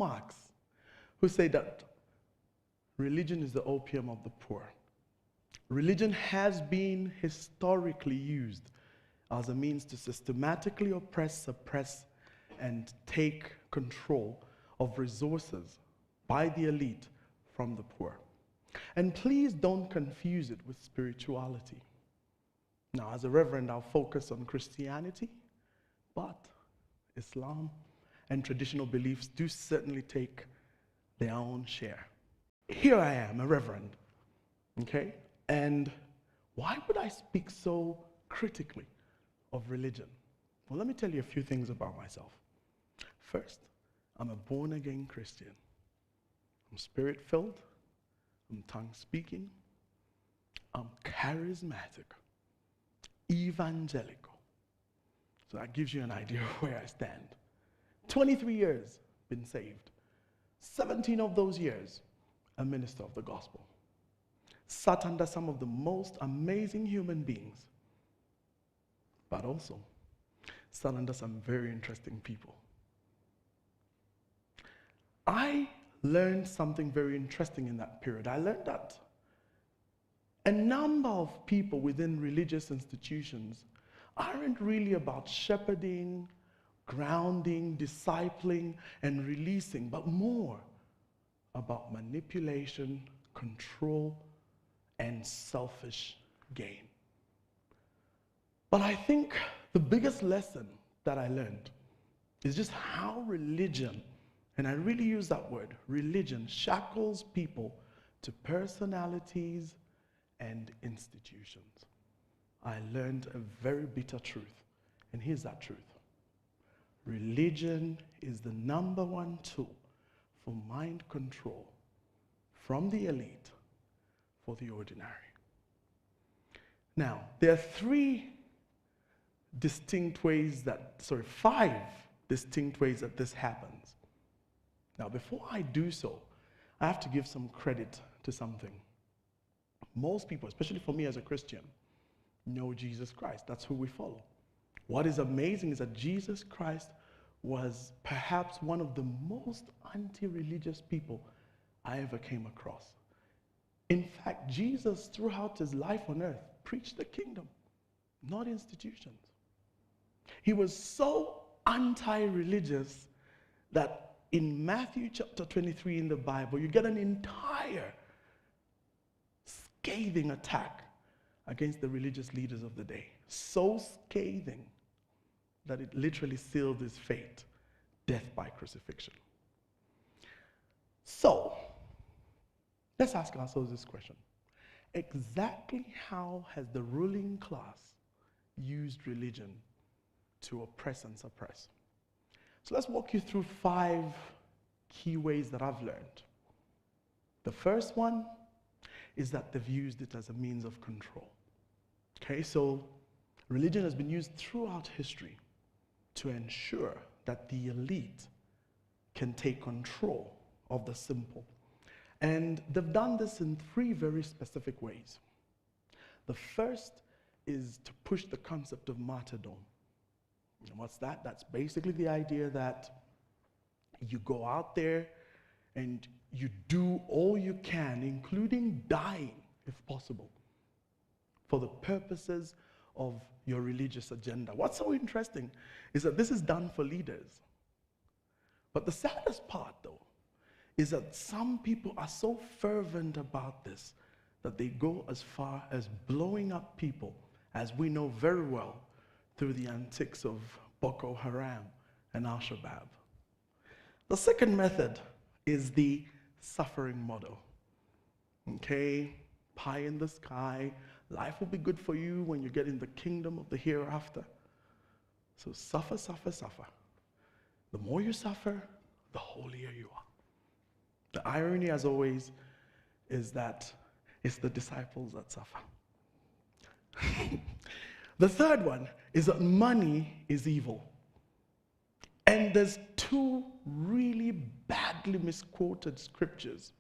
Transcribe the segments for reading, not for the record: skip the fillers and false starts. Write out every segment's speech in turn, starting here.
Marx, who said that religion is the opium of the poor. Religion has been historically used as a means to systematically oppress, suppress, and take control of resources by the elite from the poor. And please don't confuse it with spirituality. Now, as a reverend, I'll focus on Christianity, but Islam and traditional beliefs do certainly take their own share. Here I am, a reverend, okay? And why would I speak so critically of religion? Well, let me tell you a few things about myself. First, I'm a born-again Christian. I'm spirit-filled. I'm tongue-speaking. I'm charismatic. Evangelical. So that gives you an idea of where I stand. 23 years been saved. 17 of those years, a minister of the gospel. Sat under some of the most amazing human beings, but also sat under some very interesting people. I learned something very interesting in that period. I learned that a number of people within religious institutions aren't really about shepherding, grounding, discipling, and releasing, but more about manipulation, control, and selfish gain. But I think the biggest lesson that I learned is just how religion, and I really use that word, religion, shackles people to personalities and institutions. I learned a very bitter truth, and here's that truth. Religion is the #1 tool for mind control from the elite for the ordinary. Now, there are five distinct ways that this happens. Now, before I do so, I have to give some credit to something. Most people, especially for me as a Christian, know Jesus Christ. That's who we follow. What is amazing is that Jesus Christ was perhaps one of the most anti-religious people I ever came across. In fact, Jesus, throughout his life on earth, preached the kingdom, not institutions. He was so anti-religious that in Matthew chapter 23 in the Bible, you get an entire scathing attack against the religious leaders of the day. So scathing that it literally sealed his fate, death by crucifixion. So, let's ask ourselves this question. Exactly how has the ruling class used religion to oppress and suppress? So let's walk you through 5 key ways that I've learned. The first one is that they've used it as a means of control. Okay, so religion has been used throughout history to ensure that the elite can take control of the simple. And they've done this in 3 very specific ways. The first is to push the concept of martyrdom. And what's that? That's basically the idea that you go out there and you do all you can, including dying, if possible, for the purposes of your religious agenda. What's so interesting is that this is done for leaders. But the saddest part, though, is that some people are so fervent about this that they go as far as blowing up people, as we know very well, through the antics of Boko Haram and Al-Shabaab. The second method is the suffering model. Okay, pie in the sky, life will be good for you when you get in the kingdom of the hereafter. So suffer, suffer, suffer. The more you suffer, the holier you are. The irony, as always, is that it's the disciples that suffer. The third one is that money is evil. And there's 2 really badly misquoted scriptures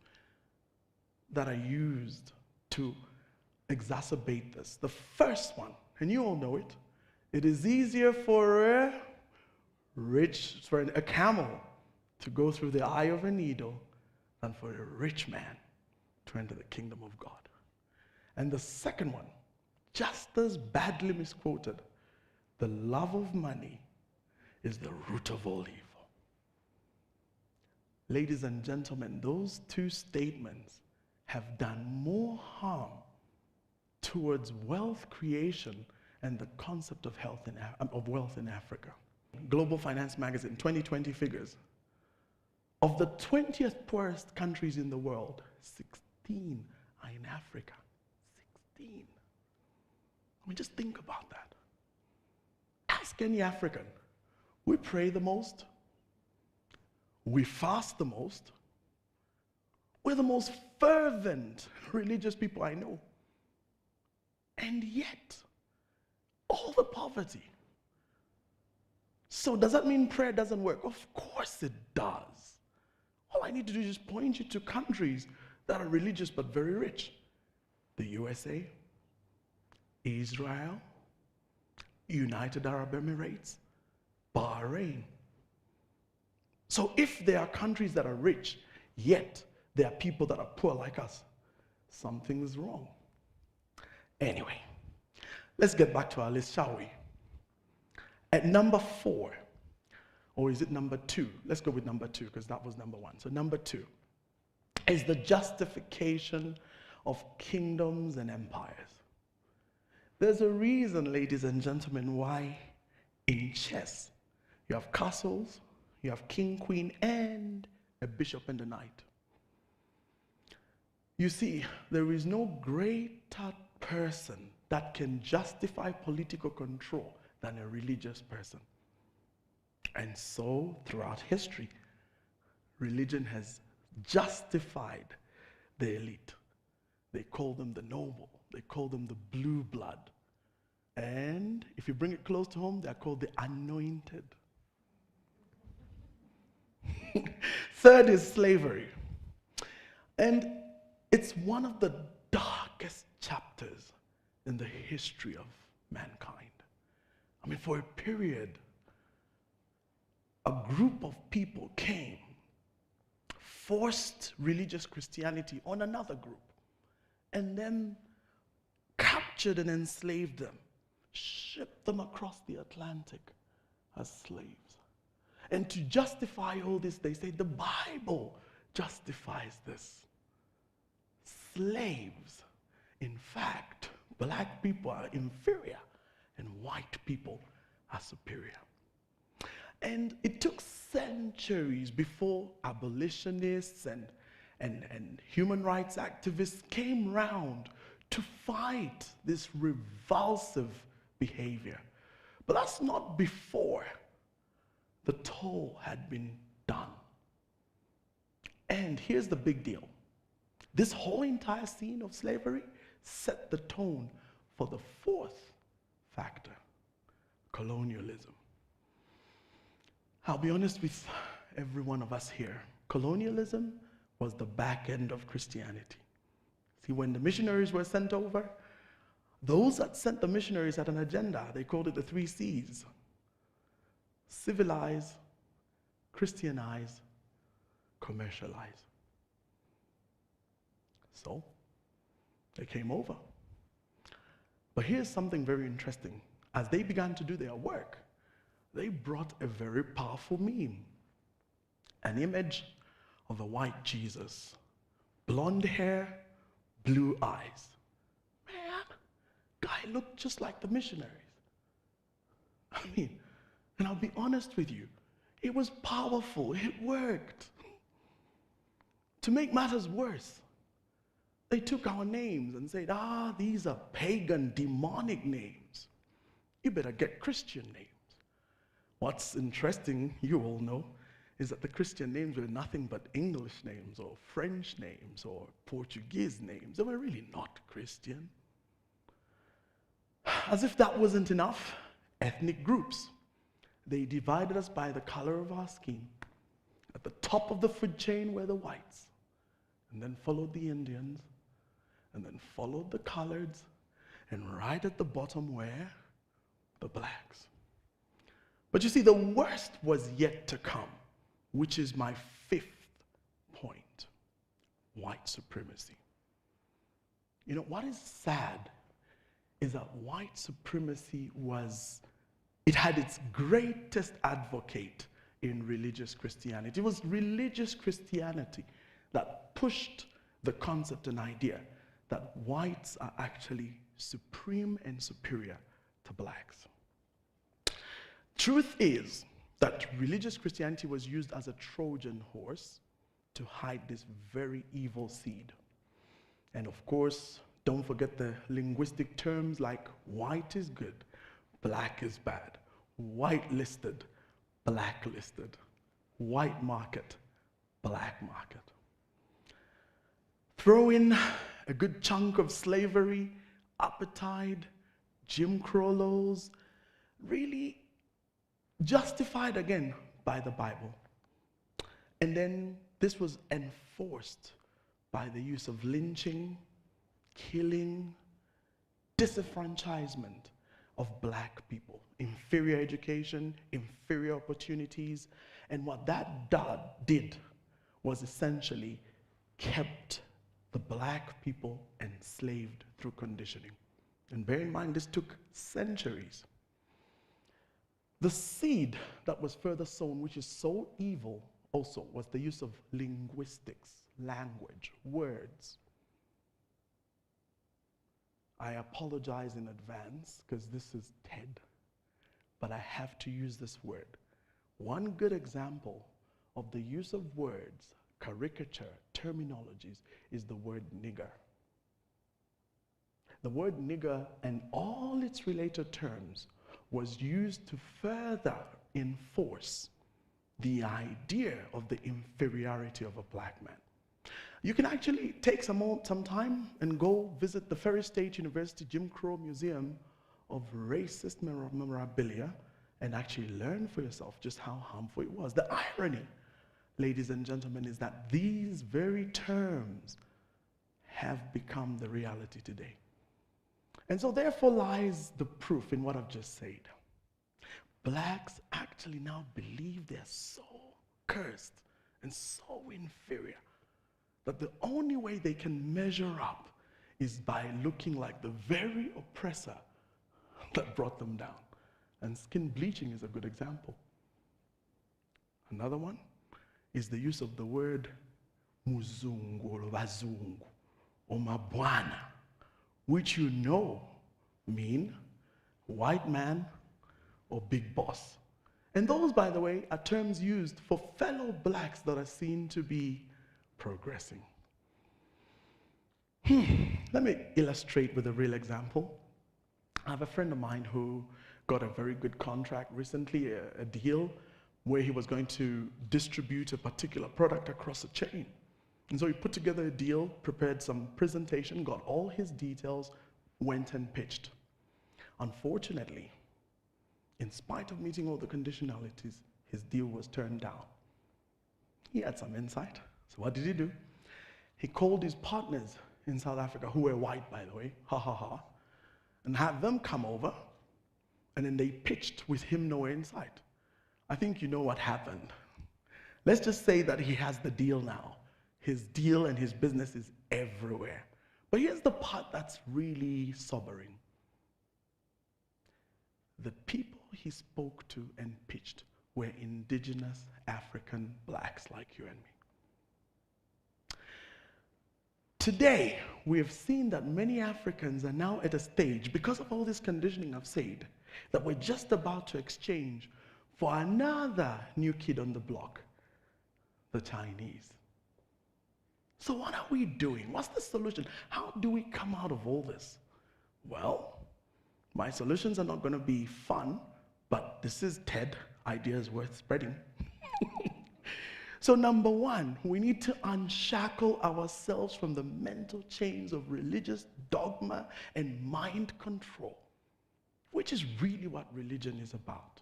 that are used to exacerbate this. The first one, and you all know it, it is easier for a camel to go through the eye of a needle than for a rich man to enter the kingdom of God. And the second one, just as badly misquoted, the love of money is the root of all evil. Ladies and gentlemen, those two statements have done more harm towards wealth creation and the concept of wealth in Africa. Global Finance Magazine 2020 figures. Of the 20th poorest countries in the world, 16 are in Africa. 16. I mean, just think about that. Ask any African. We pray the most. We fast the most. We're the most fervent religious people I know. And yet, all the poverty. So does that mean prayer doesn't work? Of course it does. All I need to do is just point you to countries that are religious but very rich. The USA, Israel, United Arab Emirates, Bahrain. So if there are countries that are rich, yet there are people that are poor like us, something's wrong. Anyway, let's get back to our list, shall we? At number 4, or is it number 2? Let's go with number 2 because that was number 1. So number 2 is the justification of kingdoms and empires. There's a reason, ladies and gentlemen, why in chess you have castles, you have king, queen, and a bishop and a knight. You see, there is no greater person that can justify political control than a religious person. And so, throughout history, religion has justified the elite. They call them the noble. They call them the blue blood. And if you bring it close to home, they're called the anointed. Third is slavery. And it's one of the darkest chapters in the history of mankind. I mean, for a period, a group of people came, forced religious Christianity on another group, and then captured and enslaved them, shipped them across the Atlantic as slaves. And to justify all this, they say the Bible justifies this. Slaves. In fact, black people are inferior and white people are superior. And it took centuries before abolitionists and human rights activists came round to fight this revulsive behavior. But that's not before the toll had been done. And here's the big deal. This whole entire scene of slavery set the tone for the fourth factor, colonialism. I'll be honest with every one of us here. Colonialism was the back end of Christianity. See, when the missionaries were sent over, those that sent the missionaries had an agenda. They called it the 3 C's. Civilize, Christianize, commercialize. So, they came over. But here's something very interesting. As they began to do their work, they brought a very powerful meme. An image of a white Jesus. Blonde hair, blue eyes. Man, guy looked just like the missionaries. I mean, and I'll be honest with you, it was powerful, it worked. To make matters worse, they took our names and said, these are pagan, demonic names. You better get Christian names. What's interesting, you all know, is that the Christian names were nothing but English names or French names or Portuguese names. They were really not Christian. As if that wasn't enough, ethnic groups. They divided us by the color of our skin. At the top of the food chain were the whites, and then followed the Indians, and then followed the coloreds, and right at the bottom were the blacks. But you see, the worst was yet to come. which is my fifth point: white supremacy. You know, what is sad is that white supremacy it had its greatest advocate in religious Christianity. It was religious Christianity that pushed the concept and idea that whites are actually supreme and superior to blacks. Truth is that religious Christianity was used as a Trojan horse to hide this very evil seed. And of course, don't forget the linguistic terms like white is good, black is bad, white-listed, black-listed, white market, black market. Throw in a good chunk of slavery, apartheid, Jim Crow laws, really justified again by the Bible. And then this was enforced by the use of lynching, killing, disenfranchisement of black people, inferior education, inferior opportunities. And what that did was essentially kept the black people enslaved through conditioning. And bear in mind, this took centuries. The seed that was further sown, which is so evil also, was the use of linguistics, language, words. I apologize in advance because this is TED, but I have to use this word. One good example of the use of words, caricature, terminologies, is the word nigger. The word nigger and all its related terms was used to further enforce the idea of the inferiority of a black man. You can actually take some time and go visit the Ferry State University Jim Crow Museum of Racist Memorabilia and actually learn for yourself just how harmful it was. The irony, ladies and gentlemen, is that these very terms have become the reality today. And so therefore lies the proof in what I've just said. Blacks actually now believe they're so cursed and so inferior that the only way they can measure up is by looking like the very oppressor that brought them down. And skin bleaching is a good example. Another one is the use of the word muzungu or bazungu or mabwana, which you know mean white man or big boss. And those, by the way, are terms used for fellow blacks that are seen to be progressing. Let me illustrate with a real example. I have a friend of mine who got a very good contract recently, a deal where he was going to distribute a particular product across a chain. And so he put together a deal, prepared some presentation, got all his details, went and pitched. Unfortunately, in spite of meeting all the conditionalities, his deal was turned down. He had some insight. So what did he do? He called his partners in South Africa, who were white, by the way, and had them come over, and then they pitched with him no insight. I think you know what happened. Let's just say that he has the deal now. His deal and his business is everywhere. But here's the part that's really sobering. The people he spoke to and pitched were indigenous African blacks like you and me. Today, we have seen that many Africans are now at a stage, because of all this conditioning I've said, that we're just about to exchange for another new kid on the block, the Chinese. So what are we doing? What's the solution? How do we come out of all this? Well, my solutions are not going to be fun, but this is TED, ideas worth spreading. So number one, we need to unshackle ourselves from the mental chains of religious dogma and mind control, which is really what religion is about.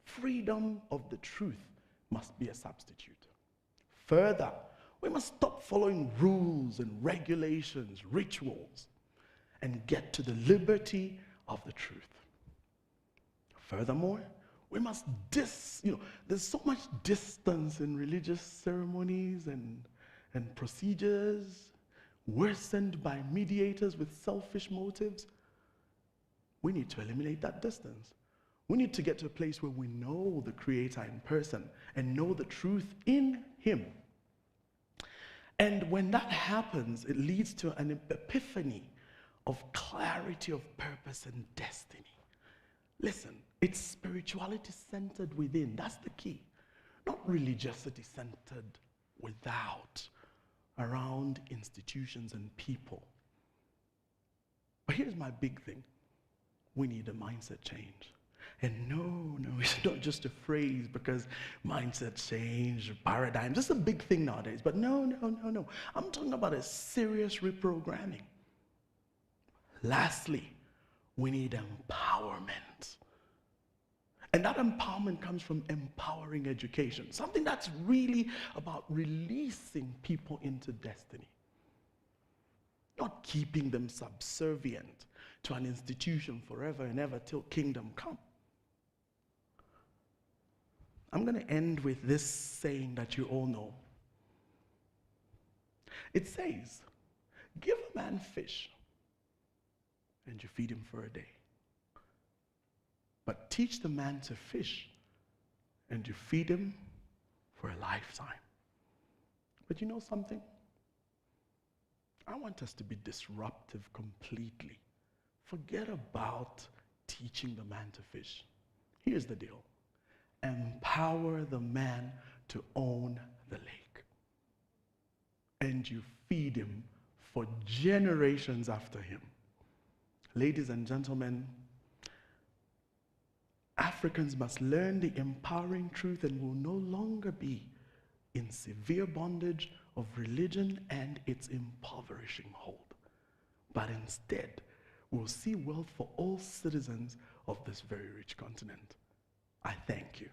Freedom of the truth must be a substitute. Further, we must stop following rules and regulations, rituals, and get to the liberty of the truth. Furthermore, We must there's so much distance in religious ceremonies and procedures, worsened by mediators with selfish motives. We need to eliminate that distance. We need to get to a place where we know the Creator in person and know the truth in Him. And when that happens, it leads to an epiphany of clarity of purpose and destiny. Listen, it's spirituality centered within. That's the key. Not religiosity centered without, around institutions and people. But here's my big thing. We need a mindset change. And no, it's not just a phrase, because mindset change, paradigm, this is a big thing nowadays. But no. I'm talking about a serious reprogramming. Lastly, we need empowerment. And that empowerment comes from empowering education, something that's really about releasing people into destiny, not keeping them subservient to an institution forever and ever till kingdom come. I'm going to end with this saying that you all know. It says, give a man fish and you feed him for a day. But teach the man to fish and you feed him for a lifetime. But you know something? I want us to be disruptive completely. Forget about teaching the man to fish. Here's the deal. Empower the man to own the lake. And you feed him for generations after him. Ladies and gentlemen, Africans must learn the empowering truth and will no longer be in severe bondage of religion and its impoverishing hold. But instead, we'll see wealth for all citizens of this very rich continent. I thank you.